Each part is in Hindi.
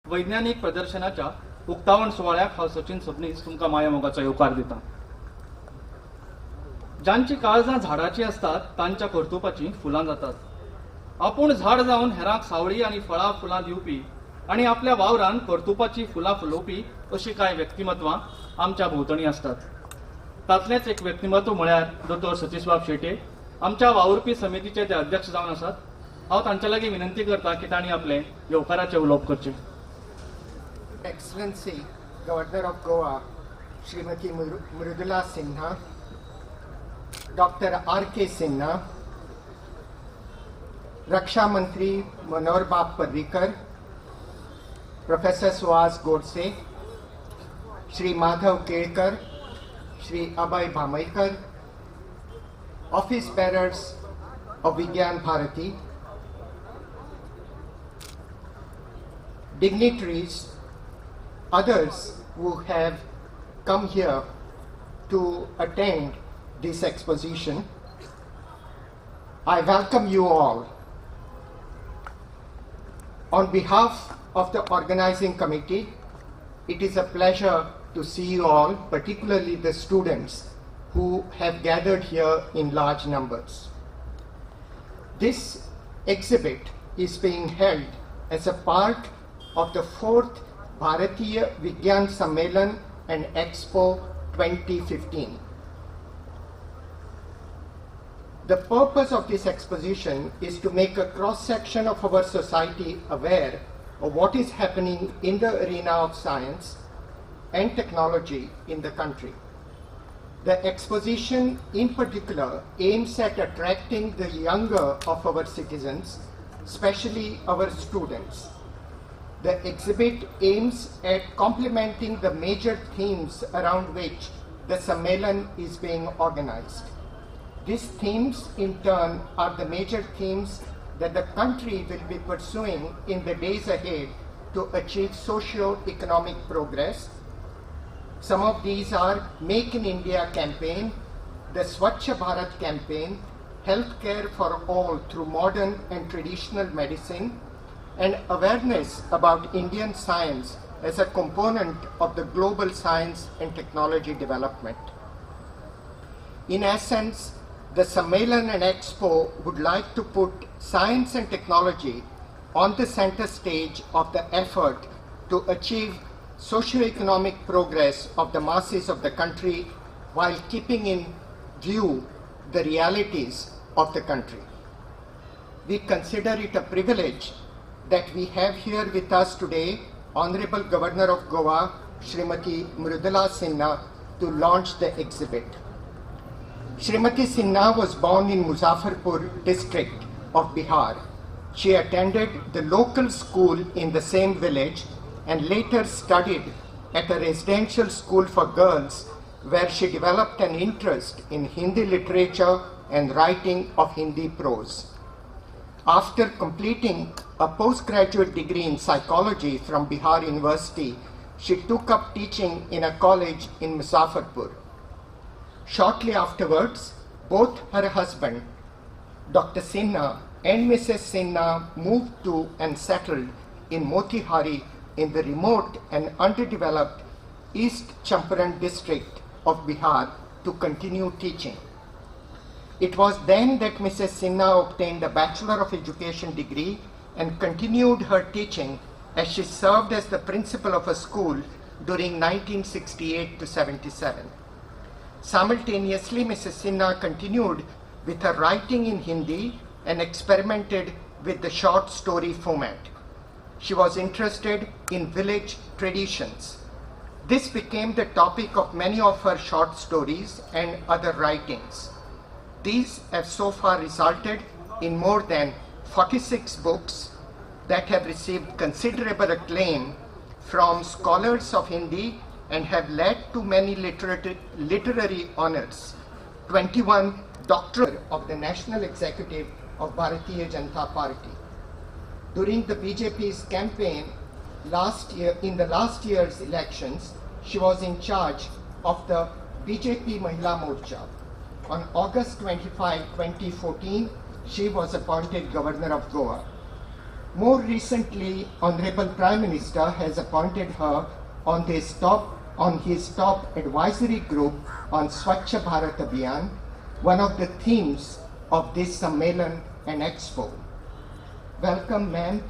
वैज्ञानिक प्रदर्शनाच्या उक्तावण सोहळ्याक हांव सचिन सबनीस तुमकां माया मोगाचो येवकार दिता. ज्यांची काळजां झाडाची असतात तांच्या कर्तुपाची फुलां जातात. आपूण झाड जावन हेरांक सावळी आनी फळां फुलां दिवपी आनी आपल्या वावरान कर्तुपाची फुलां फुलोवपी अशी कांय व्यक्तिमत्वां आमच्या भोंवतणी असतात. तातलेंच एक व्यक्तिमत्व म्हळ्यार दोतोर सतीशबाब शेटे. आमच्या वावुरपी समितीचे ते अध्यक्ष जावन आसात. हांव तांचे लागीं विनंती करता की तांणी आपले येवकाराचे उलोवप करचे. Excellency, Governor of Goa, Srimati Mridula Sinha, Dr. R.K. Sinha, Raksha Mantri Manohar Bab Parrikar, Professor Suhas Godse, Shri Madhav Kelkar, Shri Abhay Bhamaikar, Office Bearers of Vigyan Bharati, dignitaries, others who have come here to attend this exposition, I welcome you all. On behalf of the organizing committee, it is a pleasure to see you all, particularly the students who have gathered here in large numbers. This exhibit is being held as a part of the 4th Bharatiya Vigyan Sammelan and Expo 2015. The purpose of this exposition is to make a cross-section of our society aware of what is happening in the arena of science and technology in the country. The exposition in particular aims at attracting the younger of our citizens, especially our students. The exhibit aims at complementing the major themes around which the Sammelan is being organized. These themes in turn are the major themes that the country will be pursuing in the days ahead to achieve socio-economic progress. Some of these are Make in India campaign, the Swachh Bharat campaign, healthcare for all through modern and traditional medicine, and awareness about Indian science as a component of the global science and technology development. In essence, the Sammelan and Expo would like to put science and technology on the center stage of the effort to achieve socio-economic progress of the masses of the country while keeping in view the realities of the country. We consider it a privilege that we have here with us today Honorable Governor of Goa, Srimati Mridula Sinha, to launch the exhibit. Srimati Sinha was born in Muzaffarpur district of Bihar. She attended the local school in the same village and later studied at a residential school for girls where she developed an interest in Hindi literature and writing of Hindi prose. After completing a postgraduate degree in psychology from Bihar University, she took up teaching in a college in Muzaffarpur. Shortly afterwards, both her husband, Dr. Sinha, and Mrs. Sinha moved to and settled in Motihari in the remote and underdeveloped East Champaran district of Bihar to continue teaching. It was then that Mrs. Sinha obtained a Bachelor of Education degree and continued her teaching as she served as the principal of a school during 1968 to 77. Simultaneously, Mrs. Sinha continued with her writing in Hindi and experimented with the short story format. She was interested in village traditions. This became the topic of many of her short stories and other writings. These have so far resulted in more than 46 books that have received considerable acclaim from scholars of Hindi and have led to many literary honors. 21 Doctor of the National Executive of Bharatiya Janata Party. During the BJP's campaign in the last year's elections, she was in charge of the BJP Mahila Morcha. On August 25, 2014, she was appointed Governor of Goa. More recently, Honorable Prime Minister has appointed her on his top advisory group on Swachh Bharat Abhiyan, one of the themes of this Sammelan and Expo. Welcome, ma'am,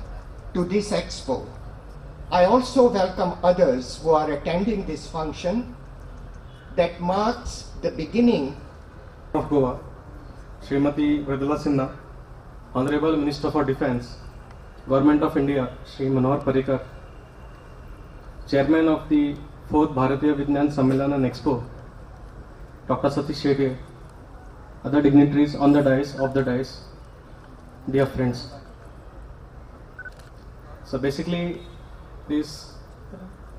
to this Expo. I also welcome others who are attending this function that marks the beginning of Goa, Srimati Mridula Sinha, Honorable Minister for Defence, Government of India, Shri Manohar Parrikar, Chairman of the 4th Bharatiya Vignan Sammelan and Expo, Dr. Satish Shetye, other dignitaries on the dais, dear friends. So basically, this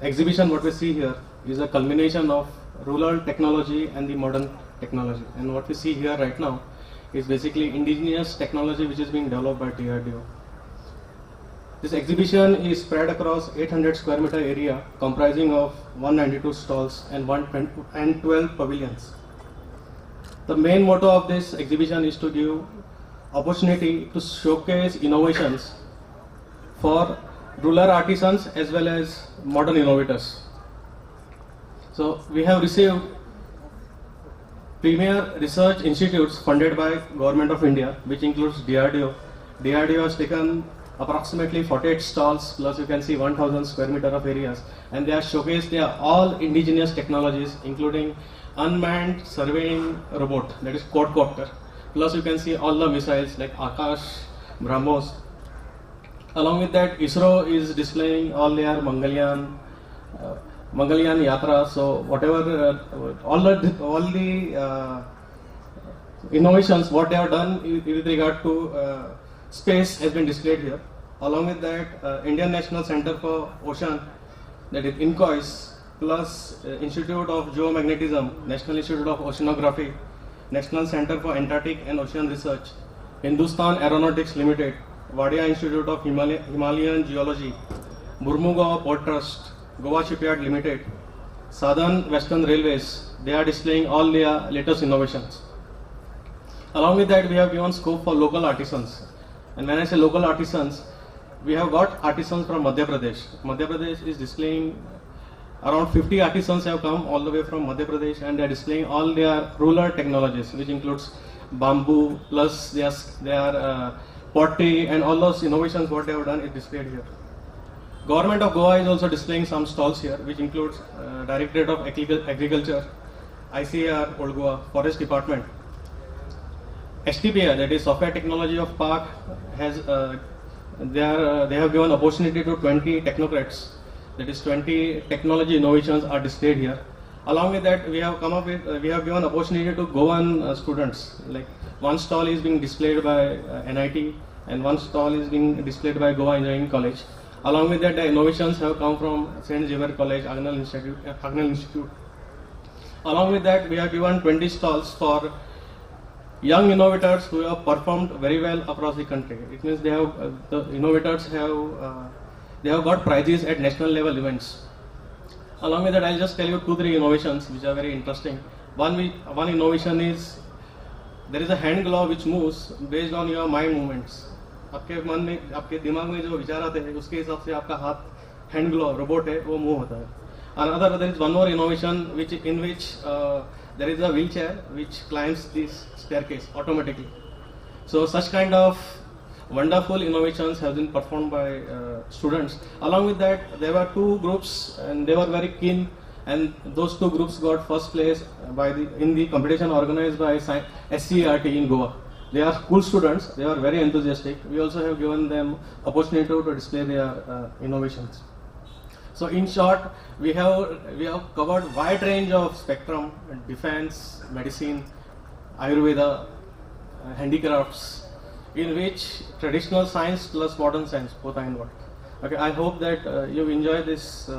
exhibition what we see here is a culmination of rural technology and the modern technology. And what we see here right now is basically indigenous technology which is being developed by DRDO. This exhibition is spread across 800 square meter area comprising of 192 stalls and 12 pavilions. The main motto of this exhibition is to give opportunity to showcase innovations for rural artisans as well as modern innovators. So we have received premier research institutes funded by Government of India, which includes DRDO. DRDO has taken approximately 48 stalls, plus you can see 1000 square meter of areas, and they are showcased. They are all indigenous technologies, including unmanned surveying robot, that is quadcopter. Plus you can see all the missiles like Akash, BrahMos. Along with that, ISRO is displaying all their Mangalyaan Yatra. So whatever, all the innovations what they have done with regard to space has been displayed here. Along with that, Indian National Center for Ocean, that is INCOIS, plus Institute of Geomagnetism, National Institute of Oceanography, National Center for Antarctic and Ocean Research, Hindustan Aeronautics Limited, Wadia Institute of Himalayan Geology, Murmugaon Port Trust, Goa Shipyard Limited, Southern Western Railways, they are displaying all their latest innovations. Along with that, we have given scope for local artisans. And when I say local artisans, we have got artisans from Madhya Pradesh. Madhya Pradesh is displaying around 50 artisans have come all the way from Madhya Pradesh, and they are displaying all their rural technologies, which includes bamboo, plus their pottery and all those innovations what they have done is displayed here. Government of Goa is also displaying some stalls here, which includes Directorate of Agriculture, ICAR, Old Goa, Forest Department. STPI, that is Software Technology of Park, has they have given opportunity to 20 technocrats. That is 20 technology innovations are displayed here. Along with that, we have given opportunity to Goan students. Like one stall is being displayed by NIT and one stall is being displayed by Goa Engineering College. Along with that, the innovations have come from St. Xavier College, Agnel Institute. Along with that, we have given 20 stalls for young innovators who have performed very well across the country. It means they have the innovators have got prizes at national level events. Along with that, I'll just tell you 2-3 innovations which are very interesting. One innovation is there is a hand glove which moves based on your mind movements. आपके मन में, आपके दिमाग में जो विचार आते हैं उसके हिसाब से आपका हाथ हैंड ग्लोव रोबोट है वो मूव होता है. Another, there is one more innovation in which there is a wheelchair which climbs this staircase automatically. So such kind of wonderful innovations have been performed by students. Along with that, there were 2 groups and they were very keen, and those 2 groups got first place in the competition organized by SCERT in Goa. They are school students, they are very enthusiastic. We also have given them opportunity to display their innovations. So in short, we have covered wide range of spectrum: defense, medicine, Ayurveda, handicrafts, in which traditional science plus modern science both are involved. Okay, I hope that you enjoy this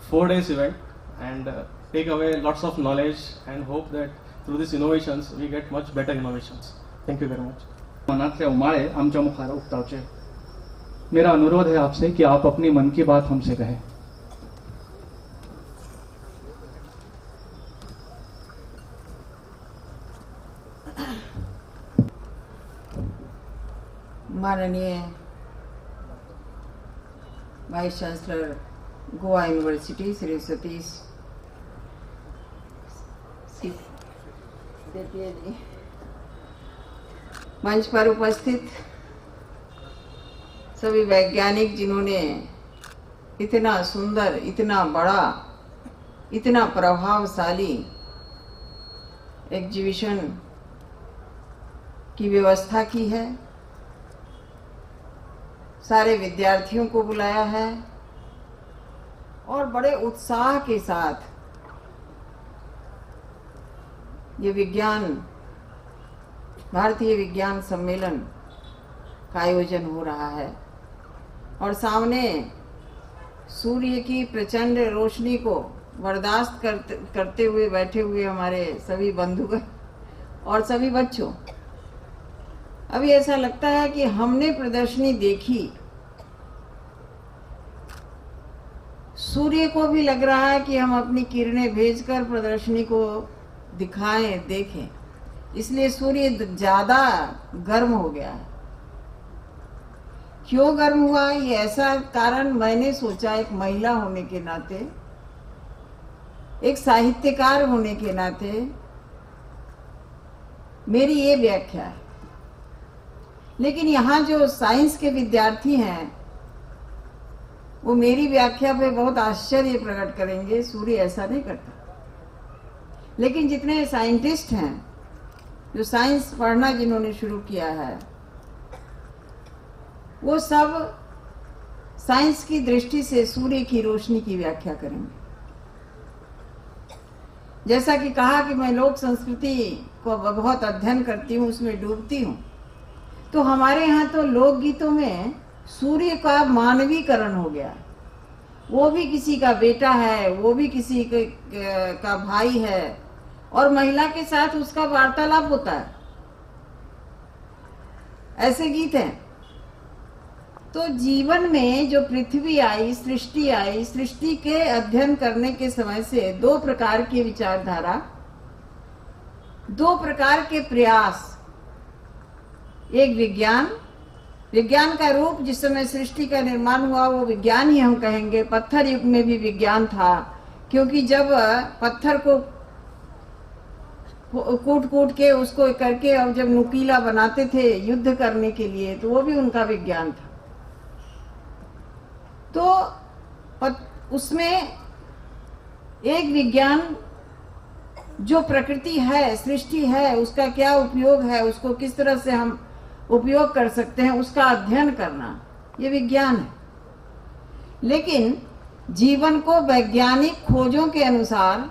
4 days event and take away lots of knowledge, and hope that through these innovations we get much better innovations. Thank you very much. मनातले उमाळे आमच्या मुखार उक्तावचे. मेरा अनुरोध है आपसे कि आप अपनी मन की बात हमसे कहें. माननीय vice chancellor Goa university Shri Satish Sethia ji, मंच पर उपस्थित सभी वैज्ञानिक जिन्होंने इतना सुंदर, इतना बड़ा, इतना प्रभावशाली एग्जीबिशन की व्यवस्था की है, सारे विद्यार्थियों को बुलाया है और बड़े उत्साह के साथ ये भारतीय विज्ञान सम्मेलन का आयोजन हो रहा है। और सामने सूर्य की प्रचंड रोशनी को बर्दाश्त करते हुए बैठे हुए हमारे सभी बंधुगण और सभी बच्चों, अभी ऐसा लगता है कि हमने प्रदर्शनी देखी, सूर्य को भी लग रहा है कि हम अपनी किरणें भेजकर प्रदर्शनी को दिखाएं, देखें, इसलिए सूर्य ज्यादा गर्म हो गया है। क्यों गर्म हुआ, ये ऐसा कारण मैंने सोचा, एक महिला होने के नाते, एक साहित्यकार होने के नाते मेरी ये व्याख्या है। लेकिन यहाँ जो साइंस के विद्यार्थी हैं वो मेरी व्याख्या पे बहुत आश्चर्य प्रकट करेंगे, सूर्य ऐसा नहीं करता। लेकिन जितने साइंटिस्ट हैं, जो साइंस पढ़ना जिन्होंने शुरू किया है, वो सब साइंस की दृष्टि से सूर्य की रोशनी की व्याख्या करेंगे। जैसा कि कहा कि मैं लोक संस्कृति को बहुत अध्ययन करती हूँ, उसमें डूबती हूँ, तो हमारे यहाँ तो लोकगीतों में सूर्य का मानवीकरण हो गया। वो भी किसी का बेटा है, वो भी किसी का भाई है, और महिला के साथ उसका वार्तालाप होता है। ऐसे गीत हैं। तो जीवन में जो पृथ्वी आई, सृष्टि के अध्ययन करने के समय से दो प्रकार की विचारधारा, दो प्रकार के प्रयास, एक विज्ञान का रूप, जिस समय सृष्टि का निर्माण हुआ वो विज्ञान ही हम कहेंगे। पत्थर युग में भी विज्ञान था, क्योंकि जब पत्थर को कूट के उसको करके और जब नुकीला बनाते थे युद्ध करने के लिए, तो वो भी उनका विज्ञान था। तो उसमें एक विज्ञान जो प्रकृति है, सृष्टि है, उसका क्या उपयोग है, उसको किस तरह से हम उपयोग कर सकते हैं, उसका अध्ययन करना, ये विज्ञान है। लेकिन जीवन को वैज्ञानिक खोजों के अनुसार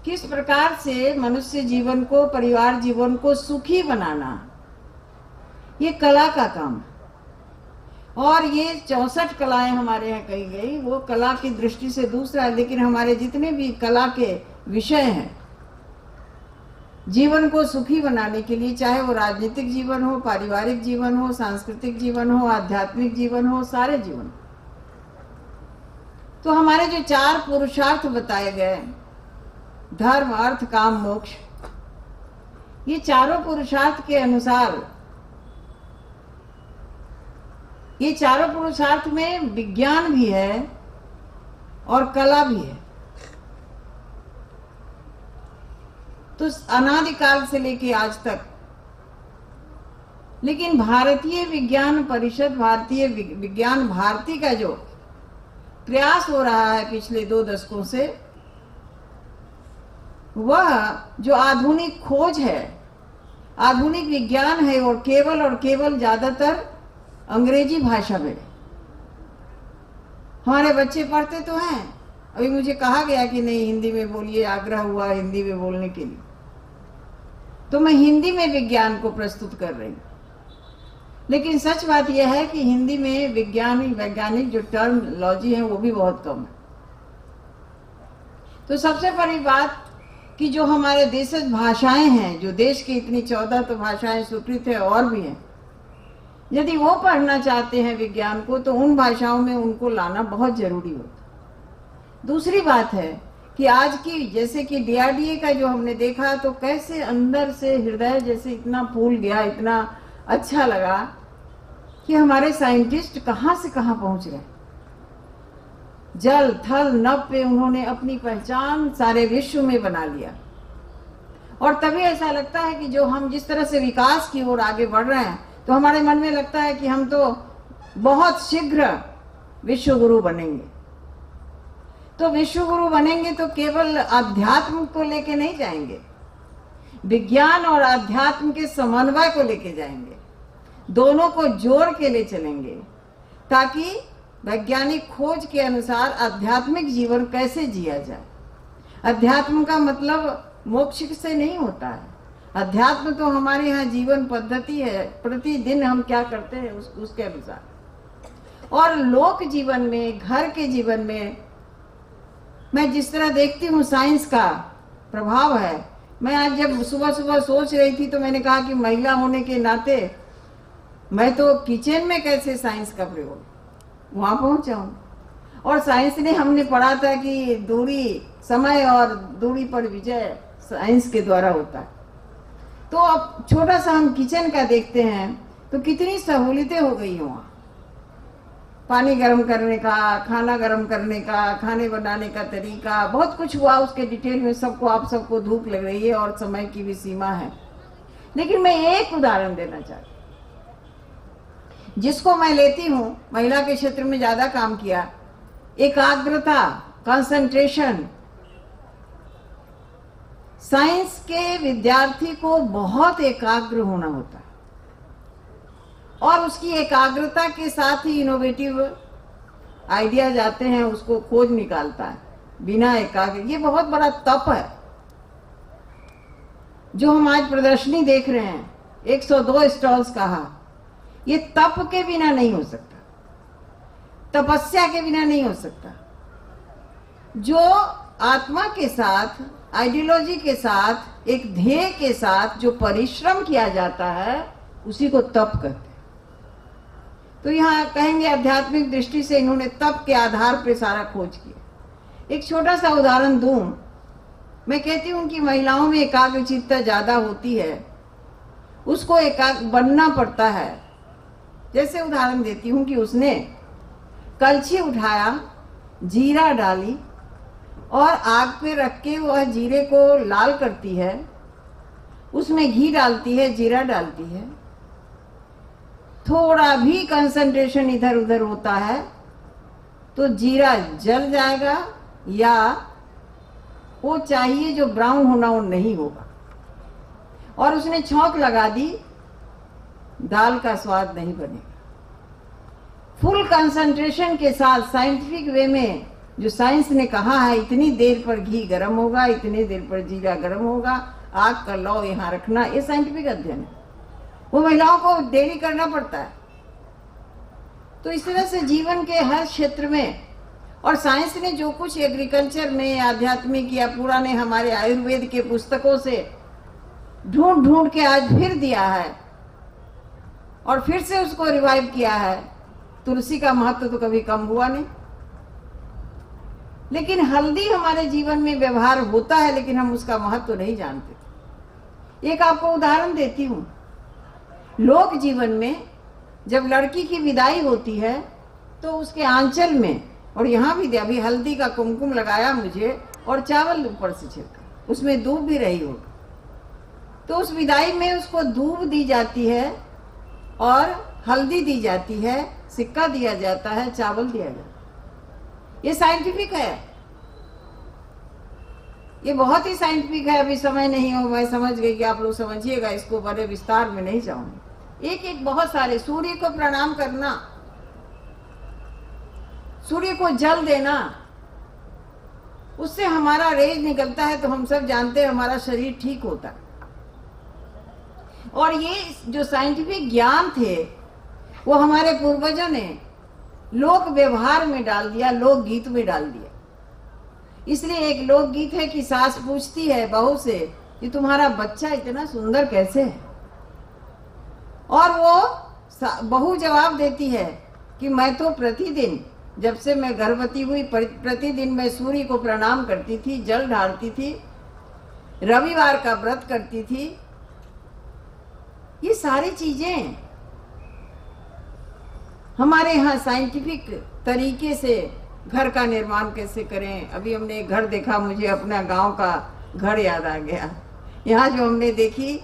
किस प्रकार से मनुष्य जीवन को, परिवार जीवन को सुखी बनाना, ये कला का काम है। और ये 64 कलाएं हमारे यहाँ कही गई, वो कला की दृष्टि से दूसरा है। लेकिन हमारे जितने भी कला के विषय हैं, जीवन को सुखी बनाने के लिए, चाहे वो राजनीतिक जीवन हो, पारिवारिक जीवन हो, सांस्कृतिक जीवन हो, आध्यात्मिक जीवन हो, सारे जीवन। तो हमारे जो 4 पुरुषार्थ बताए गए, धर्म, अर्थ, काम, मोक्ष, ये चारों पुरुषार्थ के अनुसार, ये चारों पुरुषार्थ में विज्ञान भी है और कला भी है। तो अनादिकाल से लेके आज तक। लेकिन भारतीय विज्ञान परिषद, भारतीय विज्ञान भारती का जो प्रयास हो रहा है पिछले 2 दशकों से, वह जो आधुनिक खोज है, आधुनिक विज्ञान है, और केवल ज्यादातर अंग्रेजी भाषा में। हमारे बच्चे पढ़ते तो हैं, अभी मुझे कहा गया कि नहीं हिंदी में बोलिए, आग्रह हुआ हिंदी में बोलने के लिए, तो मैं हिंदी में विज्ञान को प्रस्तुत कर रही हूँ। लेकिन सच बात यह है कि हिंदी में वैज्ञानिक जो टर्मिनोलॉजी है वो भी बहुत कम है। तो सबसे बड़ी बात कि जो हमारे देशज भाषाएं हैं, जो देश की इतनी 14 तो भाषाएं स्वीकृत है और भी हैं, यदि वो पढ़ना चाहते हैं विज्ञान को, तो उन भाषाओं में उनको लाना बहुत जरूरी होता। दूसरी बात है कि आज की, जैसे कि DRDA का जो हमने देखा, तो कैसे अंदर से हृदय जैसे इतना फूल गया, इतना अच्छा लगा कि हमारे साइंटिस्ट कहां से कहां पहुंच रहे। जल थल नभ पे उन्होंने अपनी पहचान सारे विश्व में बना लिया, और तभी ऐसा लगता है कि जो हम जिस तरह से विकास की ओर आगे बढ़ रहे हैं, तो हमारे मन में लगता है कि हम तो बहुत शीघ्र विश्व गुरु बनेंगे। तो विश्व गुरु बनेंगे तो केवल अध्यात्म को लेके नहीं जाएंगे, विज्ञान और अध्यात्म के समन्वय को लेके जाएंगे, दोनों को जोड़ के ले चलेंगे, ताकि वैज्ञानिक खोज के अनुसार आध्यात्मिक जीवन कैसे जिया जाए। अध्यात्म का मतलब मोक्ष से नहीं होता है। अध्यात्म तो हमारे यहाँ जीवन पद्धति है, प्रतिदिन हम क्या करते हैं उसके अनुसार। और लोक जीवन में, घर के जीवन में मैं जिस तरह देखती हूँ साइंस का प्रभाव है। मैं आज जब सुबह सुबह सोच रही थी तो मैंने कहा कि महिला होने के नाते मैं तो किचन में कैसे साइंस का प्रयोग वहां पहुंचाऊं। और साइंस ने, हमने पढ़ा था कि दूरी, समय और दूरी पर विजय साइंस के द्वारा होता है। तो अब छोटा सा हम किचन का देखते हैं तो कितनी सहूलियतें हो गई वहां, पानी गर्म करने का, खाना गर्म करने का, खाने बनाने का तरीका, बहुत कुछ हुआ उसके डिटेल में। सबको, आप सबको धूप लग रही है और समय की भी सीमा है। लेकिन मैं एक उदाहरण देना चाहती हूं, जिसको मैं लेती हूं, महिला के क्षेत्र में ज्यादा काम किया, एकाग्रता, कंसंट्रेशन। साइंस के विद्यार्थी को बहुत एकाग्र होना होता है, और उसकी एकाग्रता के साथ ही इनोवेटिव आइडिया जाते हैं, उसको खोज निकालता है। बिना एकाग्र, ये बहुत बड़ा तप है जो हम आज प्रदर्शनी देख रहे हैं। 102 स्टॉल्स कहा, ये तप के बिना नहीं हो सकता, तपस्या के बिना नहीं हो सकता। जो आत्मा के साथ, आइडियोलॉजी के साथ, एक ध्येय के साथ जो परिश्रम किया जाता है, उसी को तप कहते हैं। तो यहाँ कहेंगे आध्यात्मिक दृष्टि से इन्होंने तप के आधार पर सारा खोज किया। एक छोटा सा उदाहरण दूं, मैं कहती हूँ कि महिलाओं में एकाग्रचित्ता ज्यादा होती है, उसको एकाग्र बनना पड़ता है। जैसे उदाहरण देती हूँ कि उसने कलछी उठाया, जीरा डाली और आग पे रख के वह जीरे को लाल करती है, उसमें घी डालती है, जीरा डालती है। थोड़ा भी कंसंट्रेशन इधर उधर होता है तो जीरा जल जाएगा, या वो चाहिए जो ब्राउन होना वो नहीं होगा। और उसने छौंक लगा दी, दाल का स्वाद नहीं बनेगा। फुल कंसंट्रेशन के साथ साइंटिफिक वे में, जो साइंस ने कहा है इतनी देर पर घी गर्म होगा, इतनी देर पर जीरा गर्म होगा, आग का लौ यहाँ रखना, ये साइंटिफिक अध्ययन है। वो महिलाओं को देरी करना पड़ता है। तो इस तरह से जीवन के हर क्षेत्र में, और साइंस ने जो कुछ एग्रीकल्चर में, आध्यात्मिक या पुराने हमारे आयुर्वेद के पुस्तकों से ढूंढ ढूंढ के आज फिर दिया है और फिर से उसको रिवाइव किया है। तुलसी का महत्व तो कभी कम हुआ नहीं। लेकिन हल्दी हमारे जीवन में व्यवहार होता है, लेकिन हम उसका महत्व नहीं जानते। एक आपको उदाहरण देती हूँ। लोक जीवन में जब लड़की की विदाई होती है तो उसके आंचल में, और यहाँ भी अभी हल्दी का कुमकुम लगाया मुझे, और चावल ऊपर से छिड़का, उसमें दूब भी रही होगी। तो उस विदाई में उसको दूब दी जाती है और हल्दी दी जाती है, सिक्का दिया जाता है, चावल दिया जाता है। ये साइंटिफिक है, ये बहुत ही साइंटिफिक है। अभी समय नहीं हो, मैं समझ गई कि आप लोग समझिएगा, इसको बड़े विस्तार में नहीं जाऊंगी। एक एक बहुत सारे, सूर्य को प्रणाम करना, सूर्य को जल देना, उससे हमारा रेज निकलता है तो हम सब जानते हैं हमारा शरीर ठीक होता है। और ये जो साइंटिफिक ज्ञान थे वो हमारे पूर्वजों ने लोक व्यवहार में डाल दिया, लोक गीत में डाल दिया। इसलिए एक लोक गीत है कि सास पूछती है बहू से कि तुम्हारा बच्चा इतना सुंदर कैसे है, और वो बहू जवाब देती है कि मैं तो प्रतिदिन, जब से मैं गर्भवती हुई, प्रतिदिन मैं सूर्य को प्रणाम करती थी, जल ढालती थी, रविवार का व्रत करती थी। ये सारी चीजें हमारे यहाँ साइंटिफिक तरीके से घर का निर्माण कैसे करें। अभी हमने एक घर देखा, मुझे अपना गांव का घर याद आ गया। यहाँ जो हमने देखी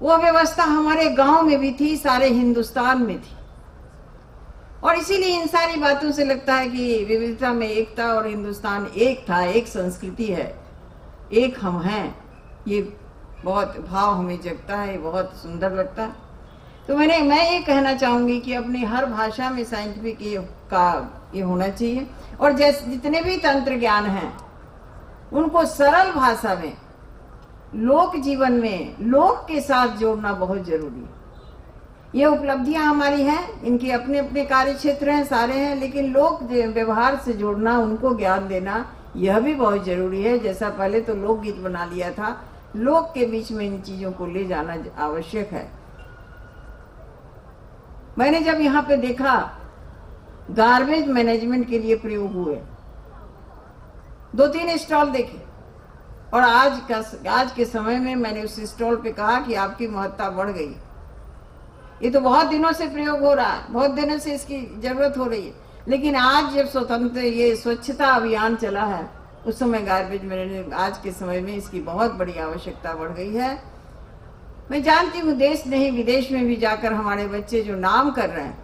वो व्यवस्था हमारे गांव में भी थी, सारे हिंदुस्तान में थी। और इसीलिए इन सारी बातों से लगता है कि विविधता में एकता और हिंदुस्तान एक था, एक संस्कृति है, एक हम हैं। ये बहुत भाव हमें जगता है, बहुत सुंदर लगता है। तो मैं ये कहना चाहूंगी कि अपनी हर भाषा में साइंटिफिक ये होना चाहिए। और जैसे जितने भी तंत्र ज्ञान हैं उनको सरल भाषा में, लोक जीवन में, लोक के साथ जोड़ना बहुत जरूरी है। ये उपलब्धियां हमारी हैं, इनके अपने अपने कार्य क्षेत्र हैं, सारे हैं, लेकिन लोक व्यवहार से जोड़ना, उनको ज्ञान देना, यह भी बहुत जरूरी है। जैसा पहले तो लोकगीत बना लिया था, लोक के बीच में इन चीजों को ले जाना आवश्यक है। मैंने जब यहाँ पे देखा गार्बेज मैनेजमेंट के लिए प्रयोग हुए 2-3 स्टॉल देखे, और आज के समय में मैंने उस स्टॉल पे कहा कि आपकी महत्ता बढ़ गई। ये तो बहुत दिनों से प्रयोग हो रहा है, बहुत दिनों से इसकी जरूरत हो रही है, लेकिन आज जब स्वतंत्र ये स्वच्छता अभियान चला है, उस समय गार्बेज मैनेजमेंट, आज के समय में इसकी बहुत बड़ी आवश्यकता बढ़ गई है। मैं जानती हूँ देश नहीं विदेश में भी जाकर हमारे बच्चे जो नाम कर रहे हैं।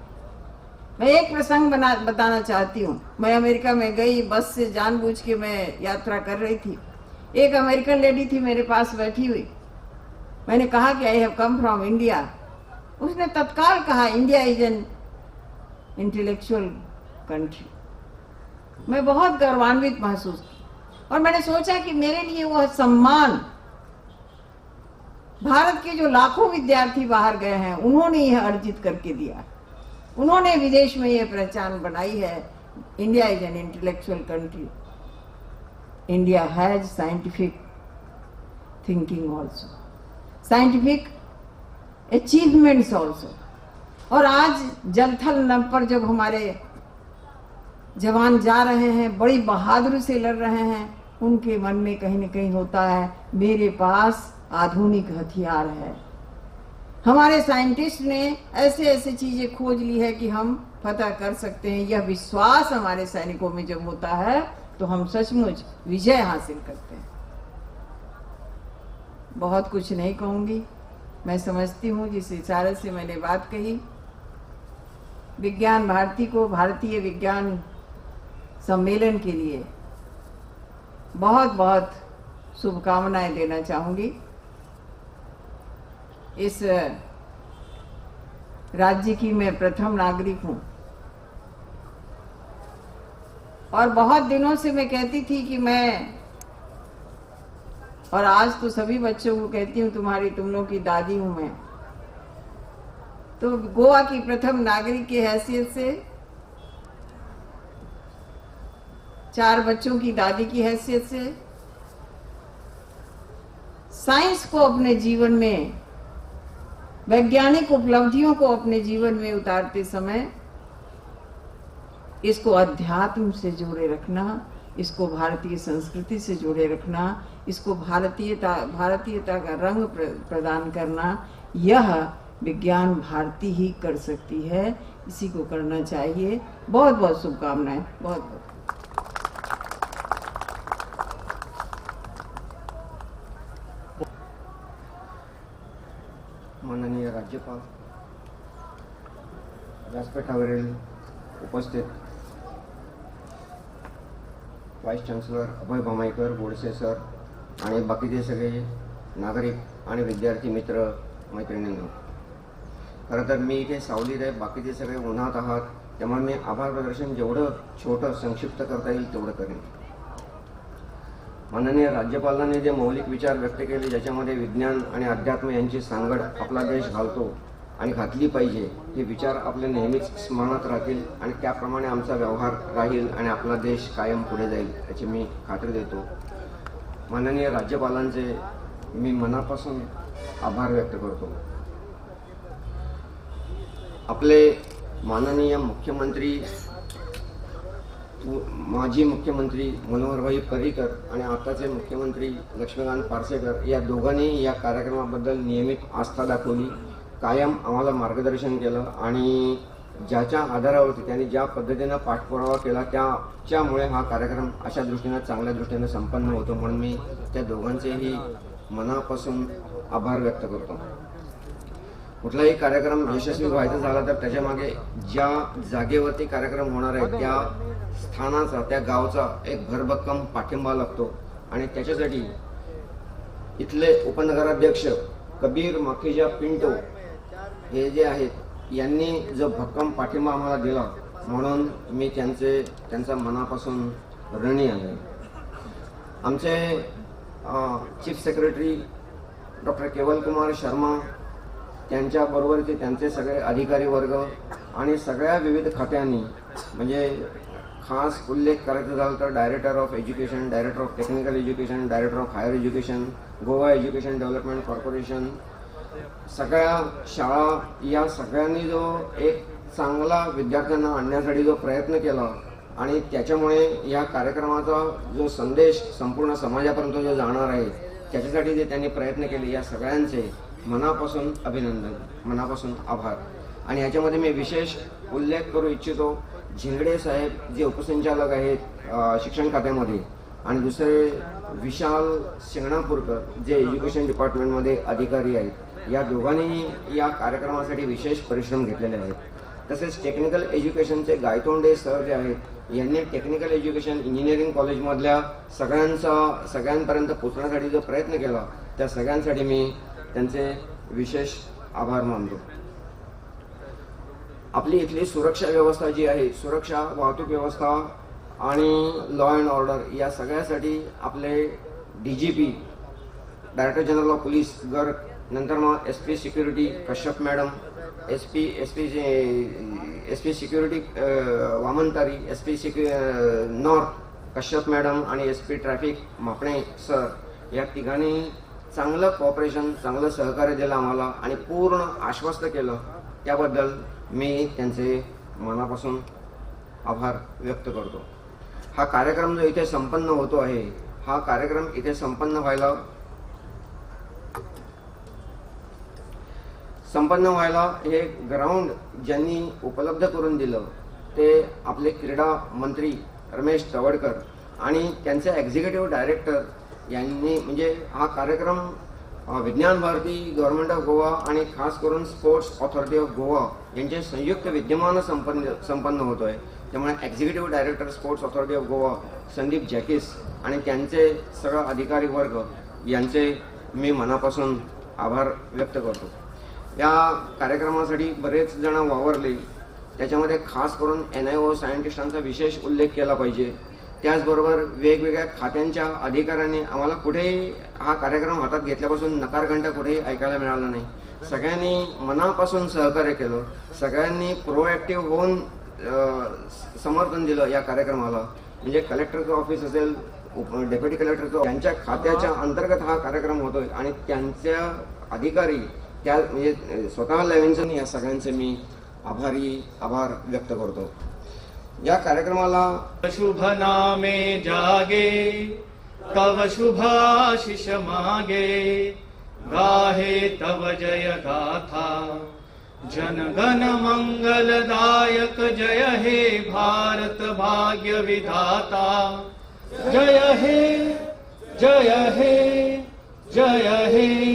मैं एक प्रसंग बताना चाहती हूँ। मैं अमेरिका में गई, बस से जानबूझ के मैं यात्रा कर रही थी। एक अमेरिकन लेडी थी मेरे पास बैठी हुई। मैंने कहा कि I have come from India. उसने तत्काल कहा India is an intellectual country. मैं बहुत गौरवान्वित महसूस की, और मैंने सोचा कि मेरे लिए वह सम्मान, भारत के जो लाखों विद्यार्थी बाहर गए हैं उन्होंने यह अर्जित करके दिया। उन्होंने विदेश में यह पहचान बनाई है, India is an intellectual country, India has scientific thinking also, scientific achievements also. और आज जलथल नभ पर जब हमारे जवान जा रहे हैं, बड़ी बहादुरी से लड़ रहे हैं, उनके मन में कहीं न कहीं होता है मेरे पास आधुनिक हथियार है। हमारे साइंटिस्ट ने ऐसे ऐसे चीजें खोज ली है कि हम फतह कर सकते हैं। यह विश्वास हमारे सैनिकों में जब होता है तो हम सचमुच विजय हासिल करते हैं। बहुत कुछ नहीं कहूंगी, मैं समझती हूँ जिस इशारे से मैंने बात कही, विज्ञान भारती को भारतीय विज्ञान सम्मेलन के लिए बहुत बहुत शुभकामनाएं देना चाहूंगी। इस राज्य की मैं प्रथम नागरिक हूं, और बहुत दिनों से मैं कहती थी कि मैं, और आज तो सभी बच्चों को कहती हूँ तुम लोग की दादी हूं मैं। तो गोवा की प्रथम नागरिक की हैसियत से, 4 बच्चों की दादी की हैसियत से, साइंस को अपने जीवन में, वैज्ञानिक उपलब्धियों को अपने जीवन में उतारते समय इसको अध्यात्म से जोड़े रखना, इसको भारतीय संस्कृति से जोड़े रखना, इसको भारतीयता का रंग प्रदान करना, यह विज्ञान भारती ही कर सकती है। इसी को करना चाहिए। बहुत बहुत शुभकामनाएं। बहुत बहुत माननीय राज्यपाल, व्यासपीठावरील उपस्थित वाईस चान्सलर अभय भामाईकर, बोडसे सर आणि बाकीचे सगळे नागरिक आणि विद्यार्थी मित्र मैत्रिणींनो, खरं तर मी इथे सावलीत आहे, बाकीचे सगळे उन्हात आहात, त्यामुळे मी आभार प्रदर्शन जेवढं छोटं संक्षिप्त करता येईल तेवढं करेन। माननीय राज्यपालांनी जे मौलिक विचार व्यक्त केले, ज्याच्यामध्ये विज्ञान आणि अध्यात्म यांची सांगड आपला देश घालतो आणि घातली पाहिजे, हे विचार आपले नेहमीच स्मरणात राहतील आणि त्याप्रमाणे आमचा व्यवहार राहील आणि आपला देश कायम पुढे जाईल याची मी खात्री देतो। माननीय राज्यपालांचे मी मनापासून आभार व्यक्त करतो। आपले माननीय मुख्यमंत्री, माजी मुख्यमंत्री मनोहरभाई पर्रीकर आणि आताचे मुख्यमंत्री लक्ष्मीकांत पार्सेकर या दोघांनी या कार्यक्रमाबद्दल नियमित आस्था दाखवली, कायम आम्हाला मार्गदर्शन केलं आणि ज्याच्या आधारावरती त्यांनी ज्या पद्धतीनं पाठपुरावा केला त्याच्यामुळे हा कार्यक्रम अशा दृष्टीनं चांगल्या दृष्टीनं संपन्न होतो, म्हणून मी त्या दोघांचेही मनापासून आभार व्यक्त करतो. कुठलाही कार्यक्रम यशस्वी व्हायचा झाला तर त्याच्यामागे ज्या जागेवरती कार्यक्रम होणार आहे त्या स्थानाचा, त्या गावचा एक भरभक्कम पाठिंबा लागतो. आणि त्याच्यासाठी इथले उपनगराध्यक्ष कबीर माखीजा पिंटो हे जे आहेत यांनी जो भक्कम पाठिंबा आम्हाला दिला, म्हणून मी त्यांचा मनापासून ऋणी आहे. आमचे चीफ सेक्रेटरी डॉक्टर केवल कुमार शर्मा, त्यांच्याबरोबरचे त्यांचे सगळे अधिकारी वर्ग आणि सगळ्या विविध खात्यांनी, म्हणजे खास उल्लेख करायचा झाला तर director of education, director of technical education, director of higher education, Goa education development corporation, सगळ्या शाळा, या सगळ्यांनी जो एक चांगला विद्यार्थ्यांना आणण्यासाठी जो प्रयत्न केला आणि त्याच्यामुळे या कार्यक्रमाचा जो संदेश संपूर्ण समाजापर्यंत जो जाणार आहे त्याच्यासाठी जे त्यांनी प्रयत्न केले, या सगळ्यांचे मनापासून अभिनंदन, मनापासून आभार. आणि याच्यामध्ये मी विशेष उल्लेख करू इच्छितो झिंगडे साहेब जे उपसंचालक आहेत शिक्षण खात्यामध्ये, आणि दुसरे विशाल शिंगणापूरकर जे एज्युकेशन डिपार्टमेंटमध्ये अधिकारी आहेत. या दोघांनीही या कार्यक्रमासाठी विशेष परिश्रम घेतलेले आहेत. तसेच टेक्निकल एज्युकेशनचे गायतोंडे सर जे आहेत यांनी टेक्निकल एज्युकेशन इंजिनिअरिंग कॉलेजमधल्या सगळ्यांपर्यंत पोचण्यासाठी जो प्रयत्न केला त्या सगळ्यांसाठी मी त्यांचे विशेष आभार मानतो. आपली इथली सुरक्षा व्यवस्था जी आहे, सुरक्षा, वाहतूक व्यवस्था आणि लॉ अँड ऑर्डर या सगळ्यासाठी आपले DGP director general of police Garg, नंतर मग SP security Kashyap madam, SP security Vamantari, SP north Kashyap madam आणि SP ट्रॅफिक मापणे सर, या तिघांनी चांगलं कॉपरेशन, चांगलं सहकार्य दिलं आम्हाला आणि पूर्ण आश्वस्त केलं. त्याबद्दल मी त्यांचे मनापासून आभार व्यक्त करतो. हा कार्यक्रम जो इथे संपन्न होतो आहे, हा कार्यक्रम इथे संपन्न व्हायला हे ग्राउंड ज्यांनी उपलब्ध करून दिलं ते आपले क्रीडा मंत्री रमेश तवडकर आणि त्यांचे एक्झिक्युटिव्ह डायरेक्टर यांनी, म्हणजे हा कार्यक्रम विज्ञान भारती, गव्हर्नमेंट ऑफ गोवा आणि खास करून स्पोर्ट्स ऑथॉरिटी ऑफ गोवा यांचे संयुक्त विद्यमानं संपन्न होतो आहे. त्यामुळे executive director sports authority of Goa Sandeep Jakis आणि त्यांचे सगळं अधिकारी वर्ग यांचे मी मनापासून आभार व्यक्त करतो. या कार्यक्रमासाठी बरेच जण वावरले, त्याच्यामध्ये खास करून NIO सायंटिस्टांचा विशेष उल्लेख केला पाहिजे. त्याचबरोबर वेगवेगळ्या खात्यांच्या अधिकाऱ्यांनी आम्हाला कुठेही हा कार्यक्रम हातात घेतल्यापासून नकारखंड कुठेही ऐकायला मिळाला नाही. सगळ्यांनी मनापासून सहकार्य केलं, सगळ्यांनी प्रोॲक्टिव्ह होऊन समर्थन दिलं या कार्यक्रमाला. म्हणजे कलेक्टरचं ऑफिस असेल, डेप्युटी कलेक्टरचं, त्यांच्या खात्याच्या अंतर्गत हा कार्यक्रम होतोय आणि त्यांच्या अधिकारी त्या म्हणजे स्वतः लेव्हलचं, या सगळ्यांचे मी आभार व्यक्त करतो. या कार्यक्रमाला शुभ नामे जागे तव शुभाशिष मागे, गाहे तव जय गाथा जनगण मंगलदायक, जय हे भारत भाग्य विधाता, जय हे जय हे जय हे.